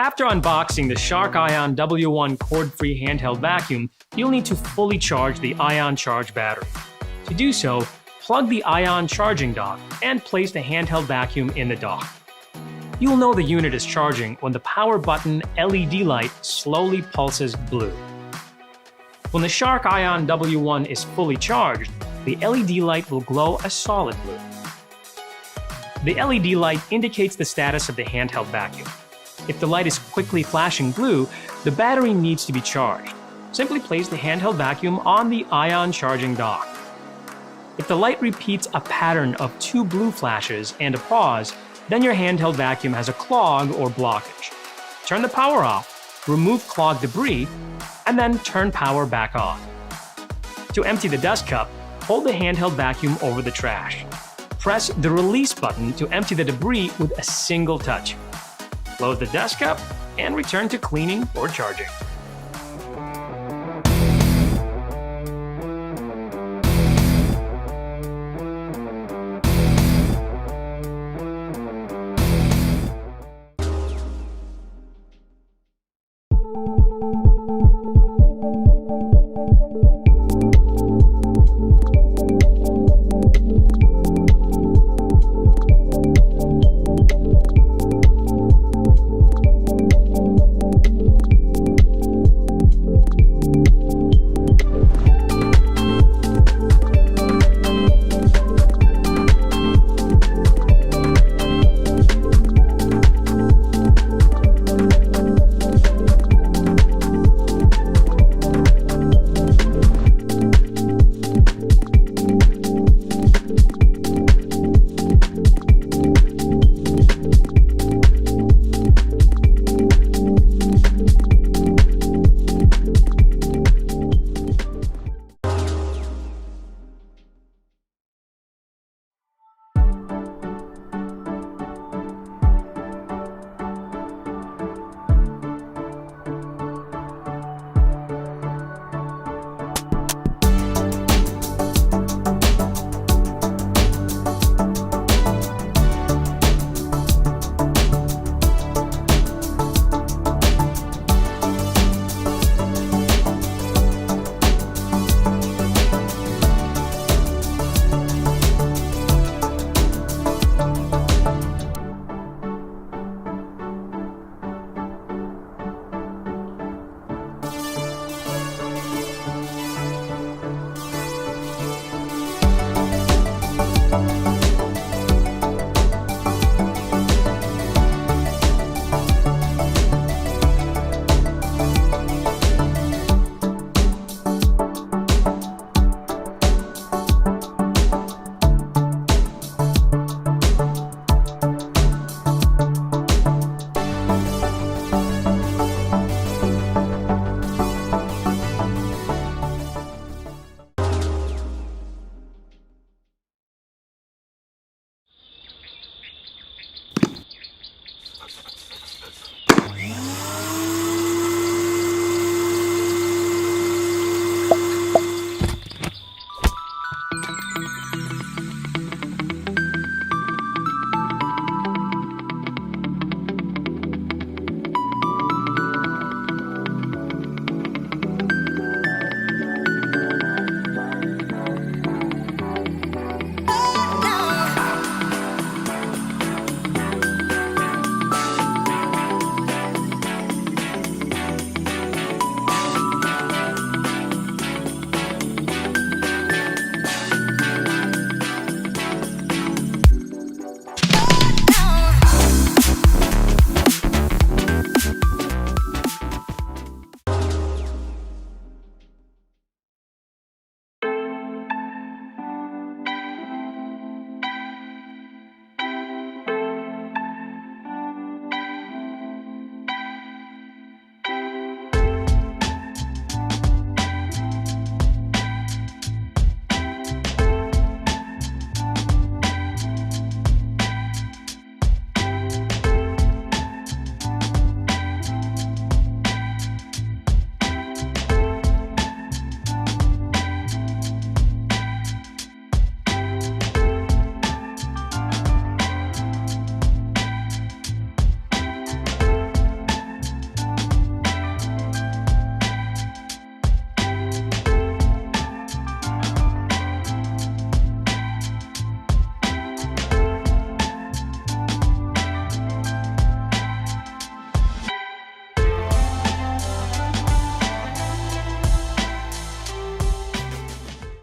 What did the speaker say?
After unboxing the Shark Ion W1 cord-free handheld vacuum, you'll need to fully charge the Ion Charge battery. To do so, plug the Ion charging dock and place the handheld vacuum in the dock. You'll know the unit is charging when the power button LED light slowly pulses blue. When the Shark Ion W1 is fully charged, the LED light will glow a solid blue. The LED light indicates the status of the handheld vacuum. If the light is quickly flashing blue, the battery needs to be charged. Simply place the handheld vacuum on the Ion charging dock. If the light repeats a pattern of 2 blue flashes and a pause, then your handheld vacuum has a clog or blockage. Turn the power off, remove clogged debris, and then turn power back on. To empty the dust cup, hold the handheld vacuum over the trash. Press the release button to empty the debris with a single touch. Close the dust cup and return to cleaning or charging.